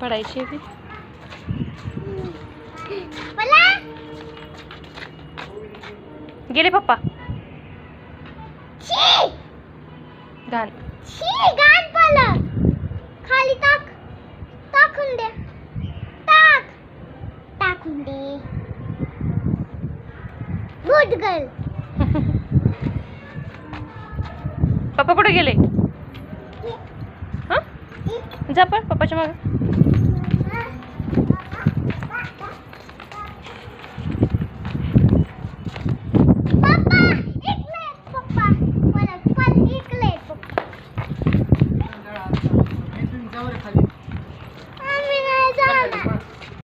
पडायची बी. गेले पप्पा. घाण खाली टाकून दे. टाकून दे. Good girl. पप्पा कुठे गेले? हा जा पण पप्पाच्या मागे.